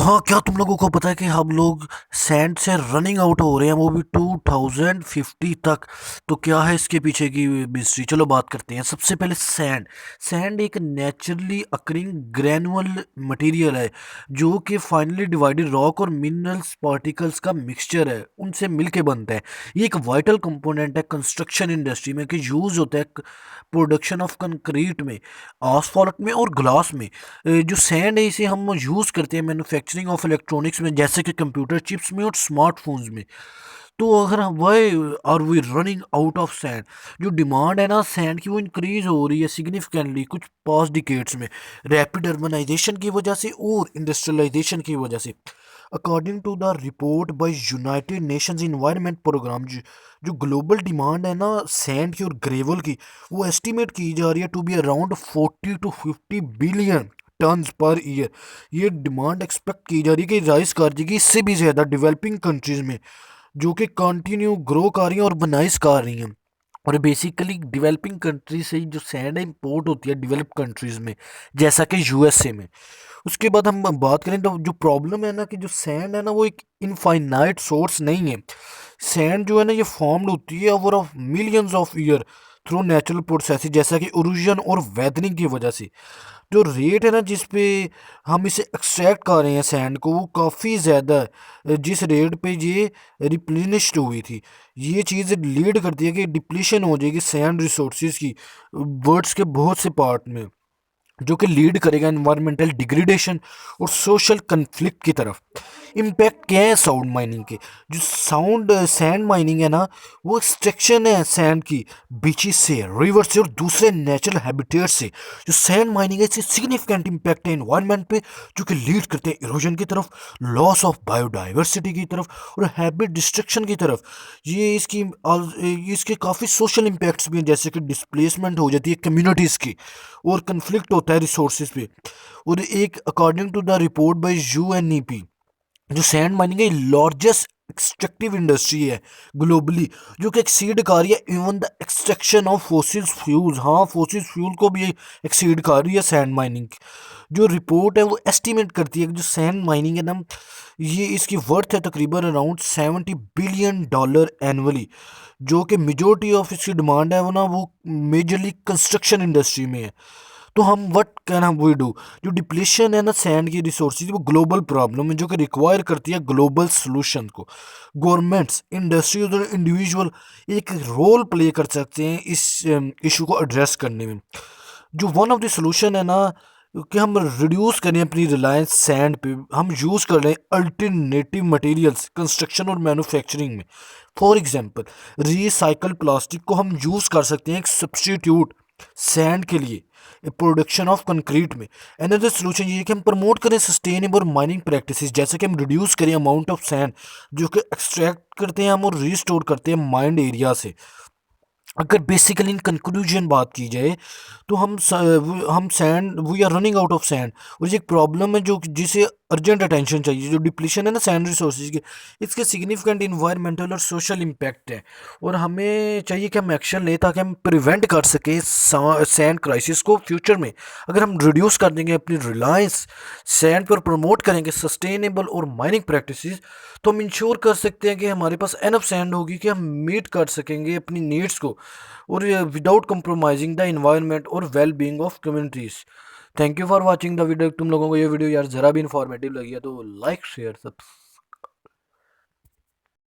हाँ, क्या तुम लोगों को पता है कि हम लोग सैंड से रनिंग आउट हो रहे हैं, वो भी 2050 तक। तो क्या है इसके पीछे की मिस्ट्री, चलो बात करते हैं। सबसे पहले सैंड। सैंड एक नेचुरली अकरिंग ग्रैनुअल मटेरियल है जो कि फाइनली डिवाइडेड रॉक और मिनरल्स पार्टिकल्स का मिक्सचर है, उनसे मिलके बनता है। ये एक वाइटल कंपोनेंट है कंस्ट्रक्शन इंडस्ट्री में, कि यूज़ होता है प्रोडक्शन ऑफ कंक्रीट में, आसफॉल्ट में और ग्लास में। जो सैंड है इसे हम यूज़ करते हैं मैन्युफैक्चरिंग ऑफ इलेक्ट्रॉनिक्स में, जैसे कि कंप्यूटर चिप्स में और स्मार्टफोन्स में। तो अगर हम why are we running out of sand, जो डिमांड है ना सैंड की, वो इंक्रीज हो रही है सिग्निफिकेंटली कुछ पास्ट डिकेड्स में, रैपिड अर्बनाइजेशन की वजह से और इंडस्ट्रियलाइजेशन की वजह से। According to the report by United Nations environment programme, जो ग्लोबल डिमांड है ना सैंड की और ग्रेवल की, वो एस्टिमेट की जा रही है to be around 40 to 50 billion tonnes per year. ये डिमांड एक्सपेक्ट की जा रही है कि राइज कर जाएगी इससे भी ज़्यादा डेवलपिंग कंट्रीज़ में, जो कि कंटिन्यू ग्रो कर रही हैं और बनाइस कर रही हैं। और बेसिकली डेवलपिंग कंट्री से ही जो सैंड है इंपोर्ट होती है डेवलप कंट्रीज़ में, जैसा कि यूएसए में। उसके बाद हम बात करें तो जो प्रॉब्लम है ना, कि जो सैंड है ना वो एक इनफाइनाइट सोर्स नहीं है। सैंड जो है ना ये फॉर्म्ड होती है over of millions of year through natural process, जैसा कि इरोजन और वेदरिंग की वजह से। जो रेट है ना जिस पे हम इसे एक्सट्रैक्ट कर रहे हैं सैंड को, वो काफ़ी ज़्यादा है। जिस रेट पे ये रिप्लेनिश्ड हुई थी, ये चीज़ लीड करती है कि डिप्लीशन हो जाएगी सैंड रिसोर्सेज की वर्ड्स के बहुत से पार्ट में, जो कि लीड करेगा इन्वायरमेंटल डिग्रेडेशन और सोशल कन्फ्लिक्ट की तरफ। इम्पैक्ट क्या है साउंड माइनिंग के? जो साउंड सैंड माइनिंग है ना, वो एक्सट्रैक्शन है सैंड की बीचेस से, रिवर से और दूसरे नेचुरल हैबिटेट से। जो सैंड माइनिंग है इससे सिग्निफिकेंट इम्पैक्ट है इन्वायरमेंट पे, जो कि लीड करते हैं इरोजन की तरफ, लॉस ऑफ बायोडाइवर्सिटी की तरफ और हैबिट डिस्ट्रक्शन की तरफ। ये इसके काफ़ी सोशल इम्पैक्ट्स भी हैं, जैसे कि डिस्प्लेसमेंट हो जाती है कम्युनिटीज़ की और कन्फ्लिक्ट होता है रिसोर्सेज पे। और एक according to the report by UNEP, जो सैंड माइनिंग है लार्जेस्ट एक्सट्रैक्टिव इंडस्ट्री है ग्लोबली, जो कि एक्सीड कर रही है even the extraction of fossil fuels. हाँ, फोसिल फ्यूल को भी एक्सीड कर रही है सैंड माइनिंग। जो रिपोर्ट है वो एस्टिमेट करती है कि जो सैंड माइनिंग है ना, ये इसकी वर्थ है तकरीबन अराउंड $70 बिलियन एनुअली। जो कि मेजोरिटी ऑफ इसकी डिमांड है वो मेजरली कंस्ट्रक्शन इंडस्ट्री में है। तो हम व्हाट कैन हम वी डू? जो डिप्लीशन है ना सैंड की रिसोर्सेज, वो ग्लोबल प्रॉब्लम है जो कि रिक्वायर करती है ग्लोबल सोल्यूशन को। गवर्नमेंट्स, इंडस्ट्रीज और इंडिविजुअल एक रोल प्ले कर सकते हैं इस इशू को एड्रेस करने में। जो वन ऑफ द सोल्यूशन है ना, कि हम रिड्यूस करें अपनी रिलायंस सैंड पे, हम यूज़ कर रहे हैं अल्टरनेटिव मटेरियल्स कंस्ट्रक्शन और मैन्युफैक्चरिंग में। फॉर एग्जांपल, रिसाइकल प्लास्टिक को हम यूज़ कर सकते हैं एक सब्स्टिट्यूट सैंड के लिए प्रोडक्शन ऑफ कंक्रीट में। अनदर सोल्यूशन ये है कि हम प्रमोट करें सस्टेनेबल माइनिंग प्रैक्टिसेस, जैसे कि हम रिड्यूस करें अमाउंट ऑफ सैंड जो कि एक्सट्रैक्ट करते हैं हम और रीस्टोर करते हैं माइंड एरिया से। अगर बेसिकली इन कंक्लूजन बात की जाए तो हम sand we are running out of sand, और ये एक प्रॉब्लम है जो जिसे अर्जेंट अटेंशन चाहिए। जो डिप्लीशन है ना सैंड रिसोर्सेज के, इसके सिग्निफिकेंट इन्वायरमेंटल और सोशल इम्पैक्ट है, और हमें चाहिए कि हम एक्शन लें ताकि हम प्रिवेंट कर सकें सैंड क्राइसिस को फ्यूचर में। अगर हम रिड्यूस कर देंगे अपनी रिलायंस सैंड पर, प्रमोट करेंगे सस्टेनेबल और माइनिंग प्रैक्टिसेस, तो हम इंश्योर कर सकते हैं कि हमारे पास एनफ सैंड होगी कि हम मीट कर सकेंगे अपनी नीड्स को, और विदाउट कंप्रोमाइजिंग द इन्वायरमेंट और well being of communities. Thank you for watching the video. तुम लोगों को ये वीडियो यार ज़रा भी इंफॉर्मेटिव लगी है तो लाइक शेयर सब